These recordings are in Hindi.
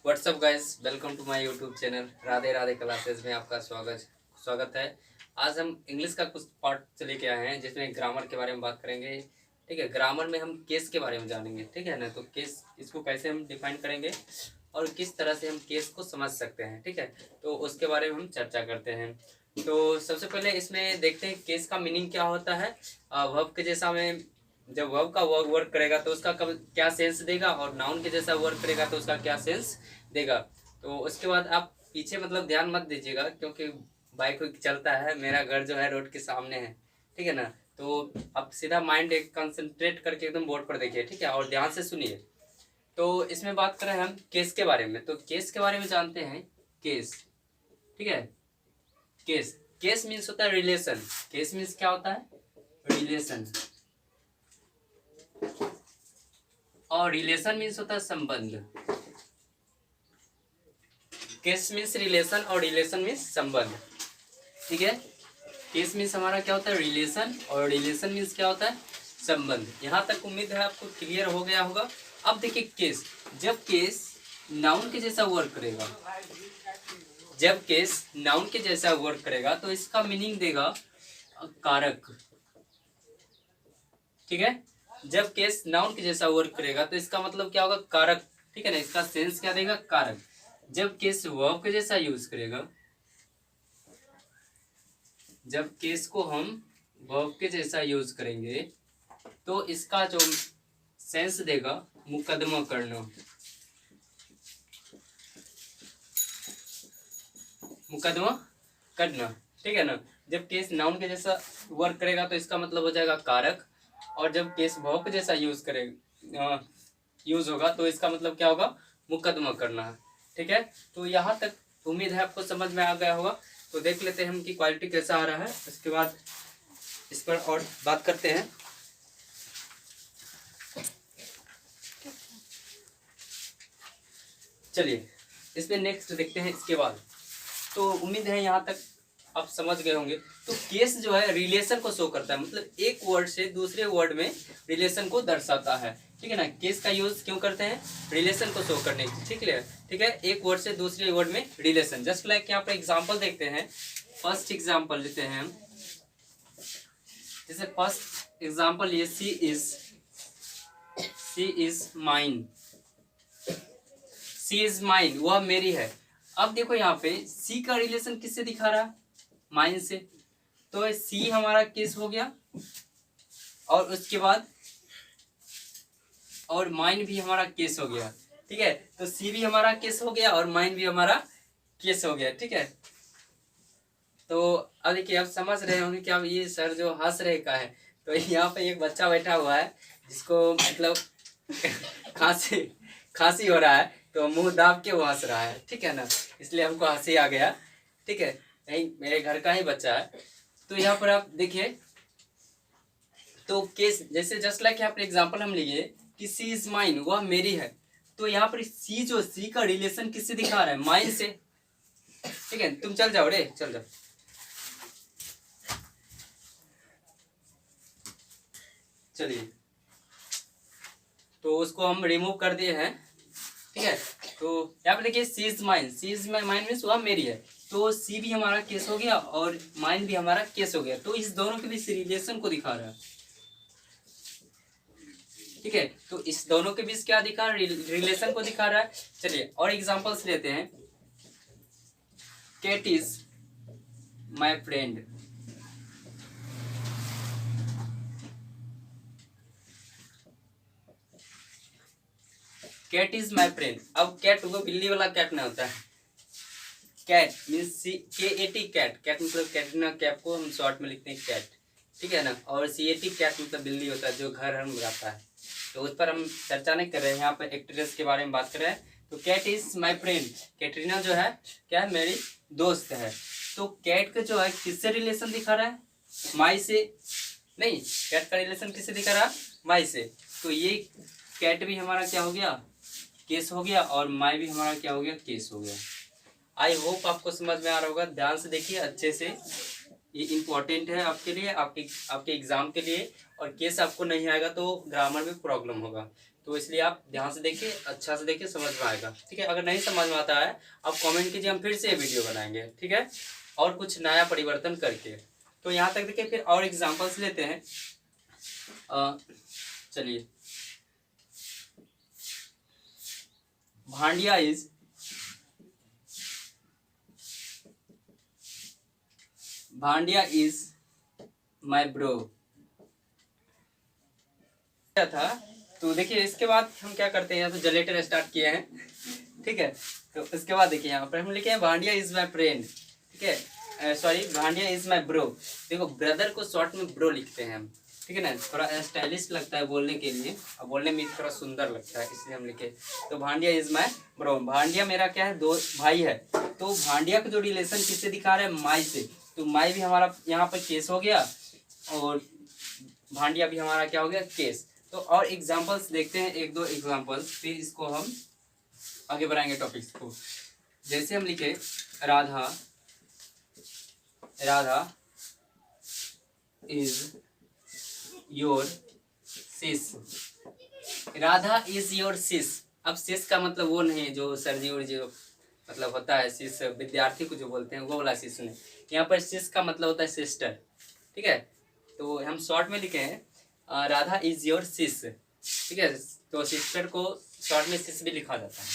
WhatsApp guys, welcome to my YouTube channel Radhe Radhe classes में आपका स्वागत स्वागत है। आज हम इंग्लिश का कुछ पार्ट से लेके आए हैं जिसमें ग्रामर के बारे में बात करेंगे। ठीक है, ग्रामर में हम केस के बारे में जानेंगे। ठीक है ना, तो केस इसको कैसे हम डिफाइन करेंगे और किस तरह से हम केस को समझ सकते हैं। ठीक है, तो उसके बारे में हम चर्चा करते हैं। तो सबसे पहले इसमें देखते हैं केस का मीनिंग क्या होता है। वर्ब के जैसा में जब वर्ब का वर्क करेगा तो उसका कब क्या सेंस देगा, और नाउन के जैसा वर्क करेगा तो उसका क्या सेंस देगा। तो उसके बाद आप पीछे मतलब ध्यान मत दीजिएगा क्योंकि बाइक चलता है, मेरा घर जो है रोड के सामने है। ठीक है ना, तो आप सीधा माइंड एक कंसंट्रेट करके एकदम बोर्ड पर देखिए। ठीक है, और ध्यान से सुनिए। तो इसमें बात करें हम केस के बारे में, तो केस के बारे में जानते हैं। केस, ठीक है, केस केस मीन्स होता है रिलेशन। केस मीन्स क्या होता है? रिलेशन। और रिलेशन मीन्स होता है संबंध। केस मीन्स रिलेशन और रिलेशन मीन्स संबंध। ठीक है, केस मीन्स हमारा क्या होता है? रिलेशन, और रिलेशन मीन्स क्या होता है? संबंध। यहाँ तक उम्मीद है आपको क्लियर हो गया होगा। अब देखिए केस, जब केस नाउन के जैसा वर्क करेगा, जब केस नाउन के जैसा वर्क करेगा तो इसका मीनिंग देगा कारक। ठीक है, जब केस नाउन के जैसा वर्क करेगा तो इसका मतलब क्या होगा? कारक। ठीक है ना, इसका सेंस क्या देगा? कारक। जब केस वर्ब के जैसा यूज करेगा, जब केस को हम वर्ब के जैसा यूज करेंगे तो इसका जो सेंस देगा मुकदमा करना। मुकदमा करना। ठीक है ना, जब केस नाउन के जैसा वर्क करेगा तो इसका मतलब हो जाएगा कारक, और जब केस वर्ब के जैसा यूज होगा तो इसका मतलब क्या होगा? मुकदमा करना है। ठीक है, तो यहाँ तक उम्मीद है आपको समझ में आ गया होगा। तो देख लेते हैं हम कि क्वालिटी कैसा आ रहा है, उसके बाद इस पर और बात करते हैं। चलिए इसमें नेक्स्ट देखते हैं इसके बाद। तो उम्मीद है यहाँ तक आप समझ गए होंगे। तो केस जो है रिलेशन को शो करता है, मतलब एक वर्ड से दूसरे वर्ड में रिलेशन को दर्शाता है। ठीक है ना, केस का यूज क्यों करते हैं? रिलेशन को शो करने की। ठीक है, एक वर्ड से दूसरे वर्ड में रिलेशन। जस्ट लाइक यहाँ पे एग्जांपल देखते हैं। फर्स्ट एग्जांपल लेते हैं हम। जैसे फर्स्ट एग्जांपल ये she is mine. She is mine, वह मेरी है। अब देखो यहाँ पे सी का रिलेशन किससे दिखा रहा है? माइन से। तो सी हमारा केस हो गया, और उसके बाद और माइन भी हमारा केस हो गया। ठीक है, तो सी भी हमारा केस हो गया और माइन भी हमारा केस हो गया। ठीक है, तो अब देखिए आप समझ रहे होंगे कि अब ये सर जो हंस रहे का है, तो यहाँ पे एक बच्चा बैठा हुआ है जिसको मतलब खांसी खांसी हो रहा है, तो मुंह दाब के वो हंस रहा है। ठीक है ना, इसलिए हमको हंसी आ गया। ठीक है, यही मेरे घर का ही बच्चा है। तो यहाँ पर आप देखिए, तो केस जैसे जस्ट लाइक यहाँ पर एग्जांपल हम लिए कि सी इज माइन, वह मेरी है। तो यहाँ पर सी का रिलेशन किससे दिखा रहा है? माइन से। ठीक है, तुम चल जाओ रे, चल जाओ। चलिए, तो उसको हम रिमूव कर दिए हैं। ठीक है, तो यहाँ पे देखिए she is mine, she is mine means वह मेरी है। तो सी भी हमारा केस हो गया और माइन भी हमारा केस हो गया, तो इस दोनों के बीच रिलेशन को दिखा रहा है। ठीक है, तो इस दोनों के बीच क्या दिखा रहा है? रिलेशन को दिखा रहा है। चलिए और एग्जांपल्स लेते हैं। Cat is my friend. Cat is my friend. अब कैट वो बिल्ली वाला कैट नहीं होता है। Cat means KAT cat. Cat मतलब कैटरीना कैफ को हम शॉर्ट में लिखते हैं कैट। ठीक है ना, और CAT कैट मतलब बिल्ली होता है जो घर हम रहता है। तो उस पर हम चर्चा नहीं कर रहे हैं, यहाँ पर एक्ट्रेस के बारे में बात कर रहे हैं। तो cat is my friend, Katrina जो है क्या है? मेरी दोस्त है। तो कैट का जो है किससे रिलेशन दिखा रहा है? माई से नहीं, कैट का रिलेशन किससे दिखा रहा है? माई से। तो ये कैट भी हमारा क्या हो गया? केस हो गया, और माई भी हमारा क्या हो गया? केस हो गया। आई होप आपको समझ में आ रहा होगा। ध्यान से देखिए अच्छे से, ये इम्पोर्टेंट है आपके लिए, आपके एग्जाम के लिए। और केस आपको नहीं आएगा तो ग्रामर में प्रॉब्लम होगा। तो इसलिए आप ध्यान से देखिए, अच्छा से देखिए, समझ में आएगा। ठीक है, अगर नहीं समझ में आता है आप कमेंट कीजिए, हम फिर से ये वीडियो बनाएंगे। ठीक है, और कुछ नया परिवर्तन करके। तो यहाँ तक देखिए, फिर और एग्जांपल्स लेते हैं। चलिए, भांडिया इज माई ब्रो। क्या था, तो देखिए इसके बाद हम क्या करते हैं, यहाँ तो जनरेटर स्टार्ट किए हैं। ठीक है, तो इसके बाद देखिए यहाँ पर हम लिखे हैं भांडिया इज माई फ्रेंड। ठीक है, sorry, Bhandia is my bro. देखो ब्रदर को शॉर्ट में ब्रो लिखते हैं हम। ठीक है ना, थोड़ा स्टाइलिश लगता है बोलने के लिए, और बोलने में थोड़ा सुंदर लगता है, इसलिए हम लिखे। तो Bhandia is my bro, Bhandia मेरा क्या है, दो भाई है। तो भांडिया का जो रिलेशन किससे दिखा रहा है, माई से। तो माई भी हमारा यहाँ पर केस हो गया, और भांडिया भी हमारा क्या हो गया, केस। तो और एग्जांपल्स देखते हैं, एक दो एग्जांपल्स, फिर इसको हम आगे बढ़ाएंगे टॉपिक्स को। जैसे हम लिखे Radha is your cis. Radha is your cis. अब सिस का मतलब वो नहीं जो सर्दी उर्जी मतलब होता है, सिस विद्यार्थी को जो बोलते हैं वो वाला सिस नहीं। यहाँ पर सिस का मतलब होता है सिस्टर। ठीक है, तो हम शॉर्ट में लिखे हैं राधा इज योर सिस। ठीक है, तो सिस्टर को शॉर्ट में सिस भी लिखा जाता है।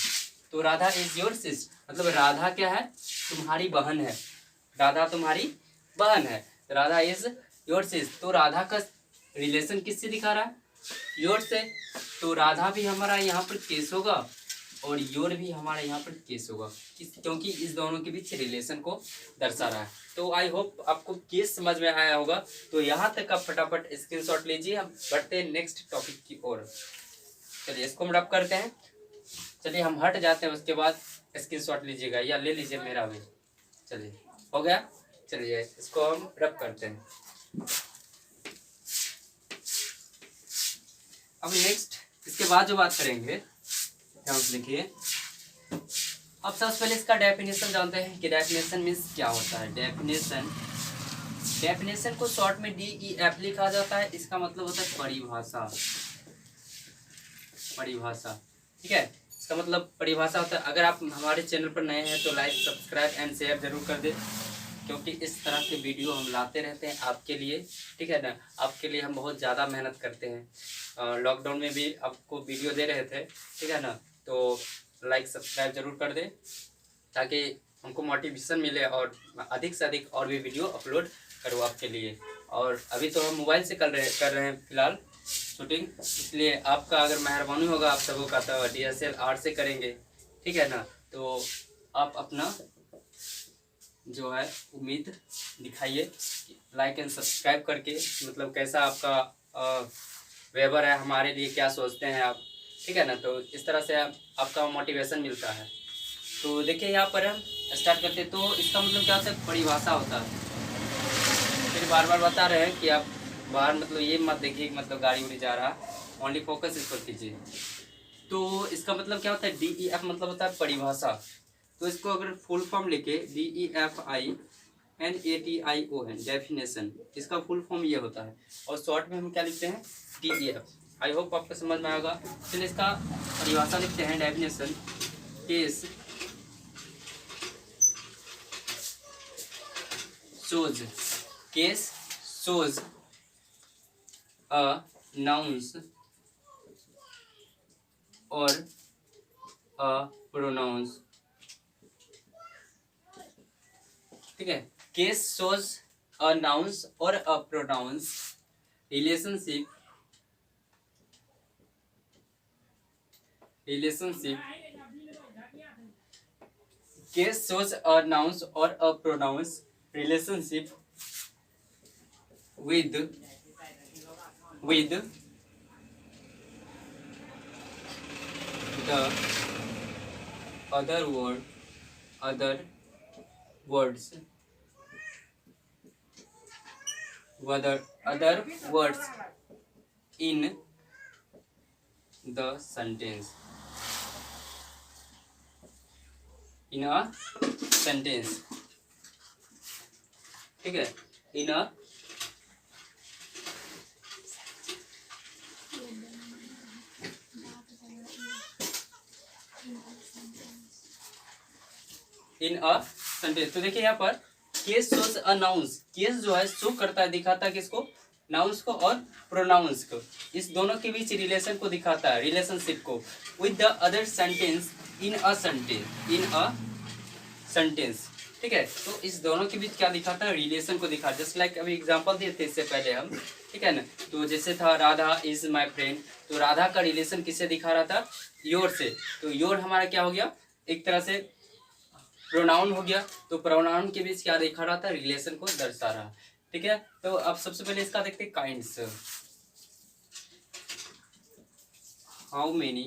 तो राधा इज योर सिस मतलब राधा क्या है, तुम्हारी बहन है। राधा तुम्हारी बहन है, राधा इज योर सिस। तो राधा का रिलेशन किससे दिखा रहा है, योर से। तो राधा भी हमारा यहाँ पर केस होगा, और योर भी हमारा यहाँ पर केस होगा, क्योंकि इस दोनों के बीच रिलेशन को दर्शा रहा है। तो आई होप आपको केस समझ में आया होगा। तो यहाँ तक आप फटाफट स्क्रीनशॉट लीजिए, हम बढ़ते हैं नेक्स्ट टॉपिक की ओर। चलिए इसको हम रब करते हैं। चलिए हम हट जाते हैं, उसके बाद स्क्रीनशॉट लीजिएगा, या ले लीजिए मेरा भी। चलिए हो गया, चलिए इसको हम रब करते हैं। अब नेक्स्ट इसके बाद जो बात करेंगे, ध्यान से लिखिए। अब सबसे पहले इसका डेफिनेशन जानते हैं कि डेफिनेशन मीन्स क्या होता है। डेफिनेशन को शॉर्ट में DEF लिखा जाता है। इसका मतलब होता है परिभाषा। ठीक है, इसका मतलब परिभाषा होता है। अगर आप हमारे चैनल पर नए हैं तो लाइक, सब्सक्राइब एंड शेयर जरूर कर दें, क्योंकि इस तरह के वीडियो हम लाते रहते हैं आपके लिए। ठीक है ना, आपके लिए हम बहुत ज़्यादा मेहनत करते हैं। लॉकडाउन में भी आपको वीडियो दे रहे थे। ठीक है ना, तो लाइक सब्सक्राइब जरूर कर दें, ताकि हमको मोटिवेशन मिले और अधिक से अधिक और भी वीडियो अपलोड करूँ आपके लिए। और अभी तो हम मोबाइल से कर रहे हैं फिलहाल शूटिंग, इसलिए आपका अगर मेहरबानी होगा आप सबों का, तो DSLR से करेंगे। ठीक है ना, तो आप अपना जो है उम्मीद दिखाइए, लाइक एंड सब्सक्राइब करके। मतलब कैसा आपका व्यवहार है, हमारे लिए क्या सोचते हैं आप। ठीक है ना, तो इस तरह से आपका मोटिवेशन मिलता है। तो देखिए यहाँ पर हम स्टार्ट करते हैं। तो इसका मतलब क्या होता है, परिभाषा होता है। फिर बार बार बता रहे हैं कि आप बाहर मतलब ये मत देखिए मतलब गाड़ी उड़ी जा रहा, ओनली फोकस इस पर कीजिए। तो इसका मतलब क्या होता है, DEF मतलब होता है परिभाषा। तो इसको अगर फुल फॉर्म लिखे DEFINATION डेफिनेशन, इसका फुल फॉर्म ये होता है। और शॉर्ट में हम क्या लिखते हैं, DEF। आई होप आपको समझ में आएगा। चलिए इसका परिभाषा लिखते हैं, definition. Case shows a nouns or a pronouns। ठीक है, case shows a nouns or a pronouns relationship case shows a nouns or a pronouns relationship with the other words in the sentence। ठीक है, इन अ इन अ सेंटेंस। तो देखिए यहाँ पर केस शोज अ नाउंस, केस जो है शो करता है, दिखाता है किसको, नाउंस को और प्रोनाउंस को, इस दोनों के बीच रिलेशन को दिखाता है, रिलेशनशिप को, with the other sentence in a sentence, in a sentence. ठीक है, तो इस दोनों के बीच क्या दिखाता है, रिलेशन को दिखाता है। जस्ट लाइक अभी एग्जांपल दिए थे इससे पहले हम, ठीक है ना। तो जैसे था राधा इज माय फ्रेंड, तो राधा का रिलेशन किससे दिखा रहा था, योर से। तो योर हमारा क्या हो गया, एक तरह से प्रोनाउन हो गया। तो प्रोनाउन के बीच क्या दिखा रहा था, रिलेशन को दर्शा रहा। ठीक है, तो अब सबसे पहले इसका देखते हैं kinds. How many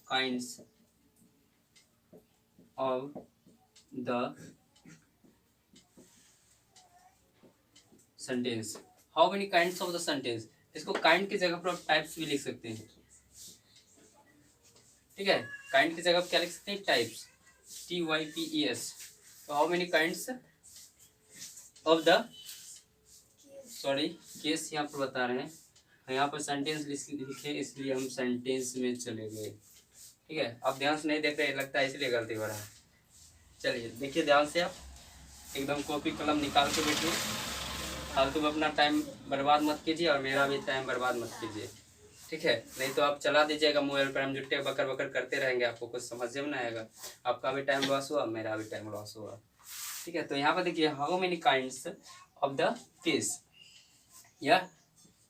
kinds of the sentence, how many kinds of the sentence. इसको काइंड की जगह पर आप टाइप्स भी लिख सकते हैं। ठीक है, काइंड की जगह पर क्या लिख सकते हैं, टाइप्स, TYPES। तो how many kinds of the, sorry case यहाँ पर बता रहे हैं, यहाँ पर सेंटेंस लिखे इसलिए हम सेंटेंस में चले गए। ठीक है, आप ध्यान से नहीं देख रहे, लगता है इसलिए गलती हो रहा है। चलिए देखिए ध्यान से, आप एकदम कॉपी कलम निकाल के बैठिए, फालतू में अपना टाइम बर्बाद मत कीजिए और मेरा भी टाइम बर्बाद मत कीजिए। ठीक है, नहीं तो आप चला दीजिएगा मोबाइल पर, हम जुट्टे बकर बकर करते रहेंगे, आपको कुछ समझ में नहीं आएगा, आपका भी टाइम लॉस हुआ, मेरा भी टाइम लॉस हुआ। ठीक है, तो यहाँ पर देखिए how many kinds of the case, या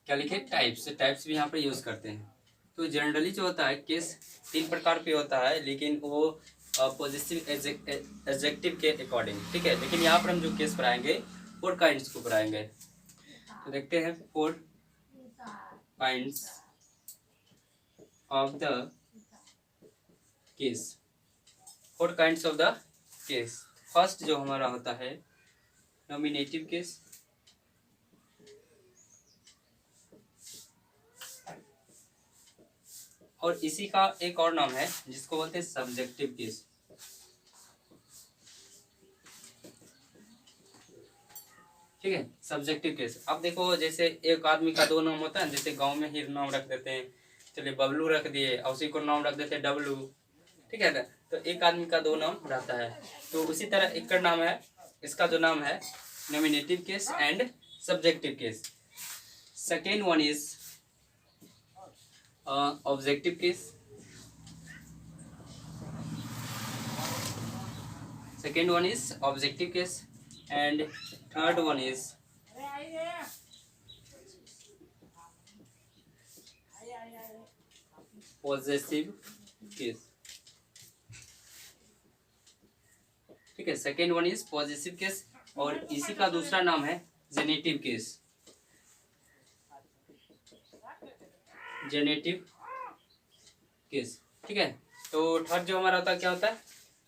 क्या लिखे, टाइप्स, टाइप्स भी यहाँ पर यूज़ करते हैं। तो जनरली जो होता है केस 3 प्रकार पे होता है, लेकिन वो पॉजिटिव एडजेक्टिव के अकॉर्डिंग। ठीक है, लेकिन यहाँ पर हम जो केस पढ़ाएंगे 4 काइंड्स को पढ़ाएंगे। तो देखते हैं 4 kinds of the case, 4 kinds of the case. First जो हमारा होता है नॉमिनेटिव केस, और इसी का एक और नाम है जिसको बोलते हैं सब्जेक्टिव केस। ठीक है, सब्जेक्टिव केस। अब देखो जैसे एक आदमी का 2 नाम होता है, जैसे गांव में ही नाम रख देते हैं, चलिए बबलू रख दिए और उसी को नाम रख देते हैं डब्लू। ठीक है ना, तो एक आदमी का 2 नाम रहता है। तो उसी तरह एक का नाम है, इसका जो नाम है nominative case and subjective case. Second one is objective case, second one is objective case, and third one is possessive case। ठीक है, second one is positive case, और इसी का दूसरा नाम है जेनेटिव केस, जेनेटिव केस। ठीक है, तो थर्ड जो हमारा होता है क्या होता है,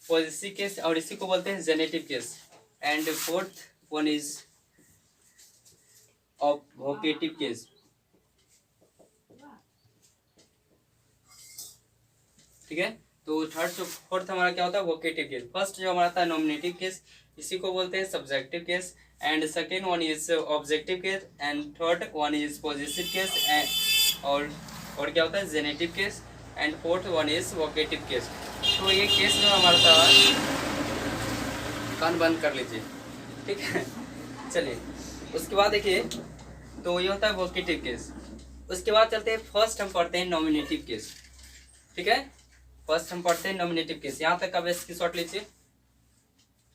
पॉजिटिव केस, और इसी को बोलते हैं generative case. And fourth one is vocative case. ठीक है, तो थर्ड जो फोर्थ हमारा क्या होता है, वोकेटिव केस। फर्स्ट जो हमारा था नॉमिनेटिव केस, इसी को बोलते हैं subjective case, and second one is objective case, and third one is positive case, and और क्या होता है, generative case, and fourth one is vocative case. तो ये केस जो हमारा था, कान बंद कर लीजिए। ठीक है, चलिए उसके बाद देखिए, तो ये होता है वोकेटिव केस। उसके बाद चलते हैं, फर्स्ट हम पढ़ते हैं नॉमिनेटिव केस। ठीक है, फर्स्ट हम पढ़ते हैं नॉमिनेटिव केस। यहाँ तक अब इसकी शॉट लीजिए।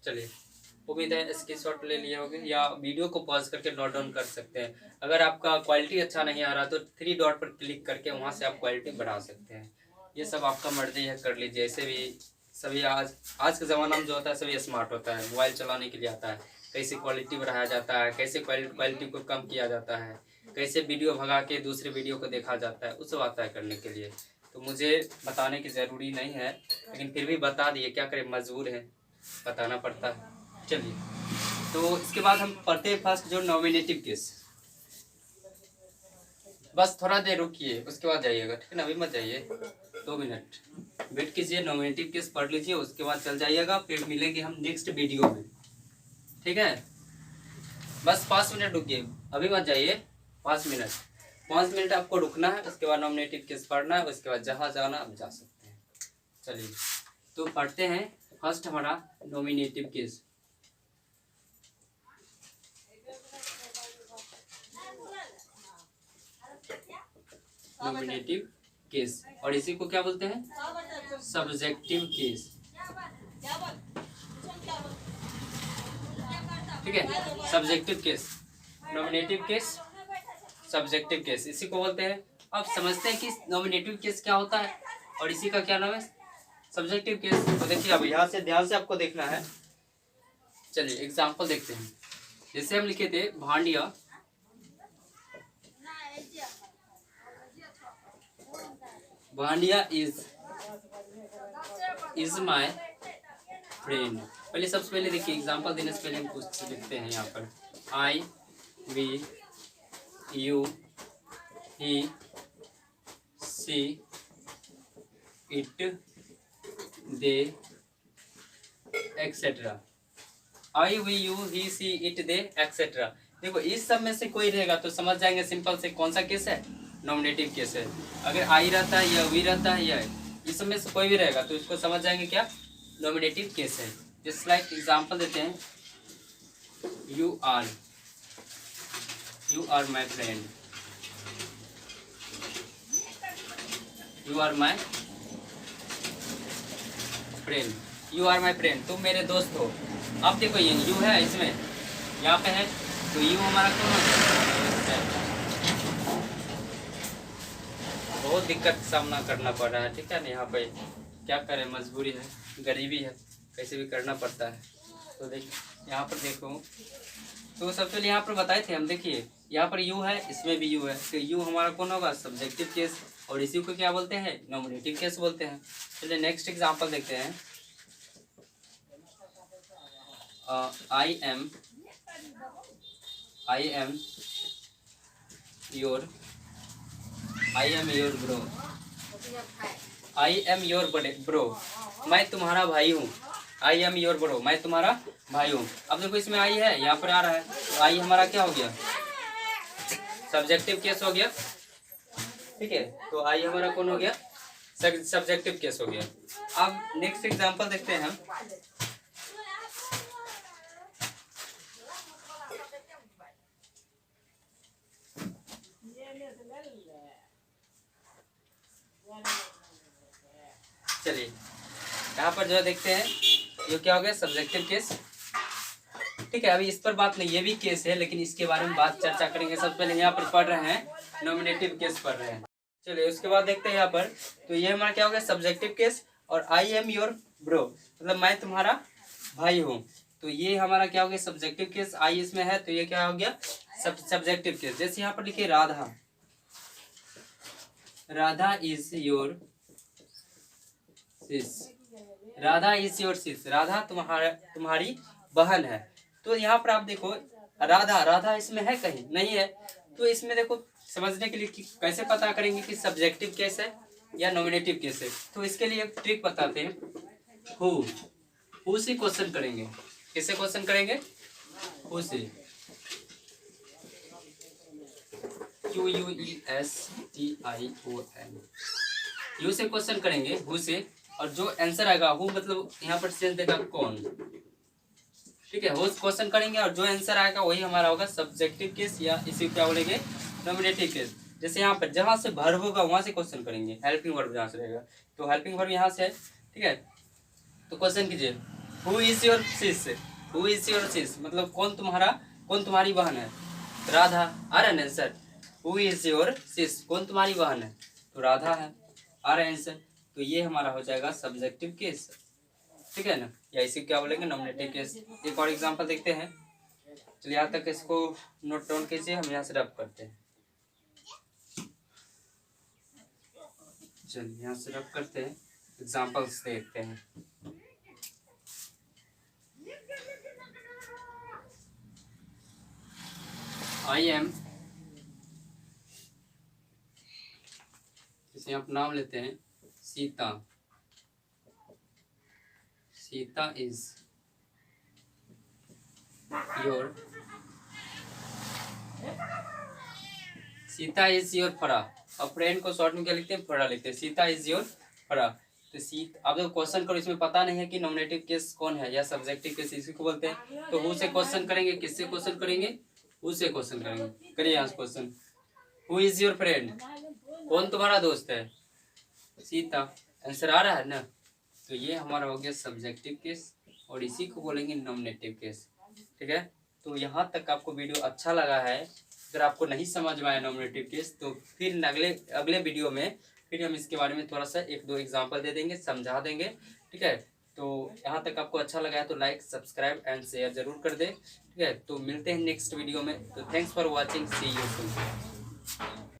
चलिए, उम्मीद है इसकी शॉट ले लिए होंगे, या वीडियो को पॉज करके नोट डाउन कर सकते हैं। अगर आपका क्वालिटी अच्छा नहीं आ रहा तो 3 डॉट पर क्लिक करके वहाँ से आप क्वालिटी बढ़ा सकते हैं। ये सब आपका मर्जी है, कर लीजिए। ऐसे भी सभी आज के ज़माना में जो होता है सभी स्मार्ट होता है, मोबाइल चलाने के लिए आता है, कैसे क्वालिटी बढ़ाया जाता है, कैसे क्वालिटी को कम किया जाता है, कैसे वीडियो भगा के दूसरे वीडियो को देखा जाता है, वो सब आता है करने के लिए। तो मुझे बताने की ज़रूरी नहीं है, लेकिन फिर भी बता दिए, क्या करें, मजबूर है, बताना पड़ता है। चलिए, तो इसके बाद हम पढ़ते हैं फर्स्ट जो नॉमिनेटिव केस। बस थोड़ा देर रुकिए, उसके बाद जाइएगा। ठीक है ना, अभी मत जाइए, 2 मिनट वेट कीजिए, नॉमिनेटिव केस पढ़ लीजिए, उसके बाद चल जाइएगा। फिर मिलेंगे हम नेक्स्ट वीडियो में। ठीक है, बस 5 मिनट रुकिए, अभी मत जाइए, 5 मिनट। 5 मिनट आपको रुकना है, उसके बाद नॉमिनेटिव केस पढ़ना है, उसके बाद जहाँ जाना आप जा सकते हैं। चलिए तो पढ़ते हैं फर्स्ट हमारा नॉमिनेटिव केस। नॉमिनेटिव केस, और इसी को क्या बोलते हैं? Subjective case. ठीक है, subjective case, nominative case, subjective case, इसी को बोलते हैं। अब समझते हैं कि नॉमिनेटिव केस क्या होता है और इसी का क्या नाम है? Subjective case. तो देखिए अब यहाँ से ध्यान से आपको देखना है। चलिए एग्जांपल देखते हैं। जैसे हम लिखे थे Bhandia, Bhandia is my friend. पहले सबसे पहले देखिए एग्जांपल देने से पहले हम कुछ लिखते हैं यहाँ पर। I, we, you, he, she, it, they, etcetera. I, we, you, he, she, it, they, etcetera. देखो इस सब में से कोई रहेगा तो समझ जाएंगे सिंपल से कौन सा केस है, नॉमिनेटिव केस है। अगर आई रहता है या वी रहता है या इस सब में से कोई भी रहेगा तो इसको समझ जाएंगे क्या, नॉमिनेटिव केस है। जस्ट लाइक एग्जांपल देते हैं, you are my friend, you are my friend, you are my friend, तुम मेरे दोस्त हो। अब देखो ये यू है इसमें, यहाँ पे है तो यू हमारा कौन है? बहुत दिक्कत का सामना करना पड़ रहा है, ठीक है ना। यहाँ पे क्या करें, मजबूरी है, गरीबी है, कैसे भी करना पड़ता है। तो देख यहाँ पर देखो, तो सबसे पहले यहाँ पर बताए थे हम, देखिए यहाँ पर यू है, इसमें भी यू है, तो यू हमारा कौन होगा, सब्जेक्टिव केस, और इसी को क्या बोलते हैं, नॉमिनेटिव केस बोलते हैं। चलिए नेक्स्ट एग्जांपल देखते हैं। I am your bro, I am your bro, मैं तुम्हारा भाई हूँ। आई एम योर ब्रो, मैं तुम्हारा भाई हूँ। अब देखो इसमें आई है, यहाँ पर आ रहा है, तो आई हमारा क्या हो गया, सब्जेक्टिव केस हो गया। ठीक है, तो आई हमारा कौन हो गया, सब्जेक्टिव केस हो गया। अब नेक्स्ट एग्जांपल देखते हैं हम। चलिए यहाँ पर जो देखते हैं, ये क्या हो गया, सब्जेक्टिव केस। ठीक है, अभी इस पर बात नहीं, ये भी केस है लेकिन इसके बारे में बात चर्चा करेंगे। सबसे पहले यहाँ पर पढ़ रहे हैं नॉमिनेटिव केस पढ़ रहे हैं। चलिए उसके बाद देखते हैं यहाँ पर, तो ये हमारा क्या हो गया, सब्जेक्टिव केस। और आई एम योर ब्रो, मतलब मैं तुम्हारा भाई हूँ, तो ये हमारा क्या हो गया, सब्जेक्टिव केस। आई इसमें है तो ये क्या हो गया, सब्जेक्टिव केस। जैसे यहाँ पर लिखिए Radha is your cis, Radha is your cis, Radha तुम्हारी बहन है। तो यहाँ पर आप देखो राधा इसमें है, कहीं नहीं है, तो इसमें देखो समझने के लिए कि कैसे पता करेंगे कि सब्जेक्टिव केस है या नॉमिनेटिव केस है। तो इसके लिए एक ट्रिक बताते हैं। हु से क्वेश्चन करेंगे, किससे क्वेश्चन करेंगे, हु से, QUESTION, यू से क्वेश्चन करेंगे, हु से, और जो आंसर आएगा, हु मतलब यहाँ पर सेंस देगा कौन। ठीक है, हु क्वेश्चन करेंगे और जो आंसर आएगा वही हमारा होगा सब्जेक्टिव केस, या इसी क्या बोलेंगे, नॉमिनेटिव केस। जैसे यहाँ पर जहाँ से वर्ब होगा वहां से क्वेश्चन करेंगे, हेल्पिंग वर्ब जहाँ से रहेगा, तो हेल्पिंग वर्ब यहाँ से है। ठीक है, तो क्वेश्चन कीजिए, who is your cis, who is your cis मतलब कौन तुम्हारी बहन है, राधा। आ रहा है answer, who is your cis, कौन तुम्हारी बहन है, तो राधा है। आ रहा है आंसर, तो ये हमारा हो जाएगा सब्जेक्टिव केस। ठीक है ना, या इसी क्या बोलेंगे, नॉमिनेटिव केस। एक और एग्जांपल देखते हैं। चलिए यहाँ तक इसको नोट डाउन कीजिए, हम यहाँ से रब करते हैं। चलिए यहाँ से रब करते हैं, एग्जांपल्स देखते हैं। आई एम, इसे आप नाम लेते हैं Sita, Sita is your Sita is your फरा। अब फ्रेंड को शॉर्ट में क्या लिखते हैं, फरा लिखते हैं। सीता इज योर फरा। तो सीता, अब क्वेश्चन करो, इसमें पता नहीं है कि नॉमिनेटिव केस कौन है या सब्जेक्टिव केस इसी को बोलते हैं। तो हु से क्वेश्चन करेंगे, किससे क्वेश्चन करेंगे, हु से क्वेश्चन करेंगे। करिए यहाँ question, who is your friend, कौन तुम्हारा दोस्त है, सीता। आंसर आ रहा है ना। तो ये हमारा हो गया सब्जेक्टिव केस और इसी को बोलेंगे नॉमिनेटिव केस। ठीक है, तो यहाँ तक आपको वीडियो अच्छा लगा है। अगर आपको नहीं समझ में आया नॉमिनेटिव केस तो फिर अगले वीडियो में फिर हम इसके बारे में थोड़ा सा 1-2 एग्जांपल दे देंगे, समझा देंगे। ठीक है, तो यहाँ तक आपको अच्छा लगा है तो लाइक, सब्सक्राइब एंड शेयर जरूर कर दे। ठीक है, तो मिलते हैं नेक्स्ट वीडियो में। तो thanks for watching, see you soon.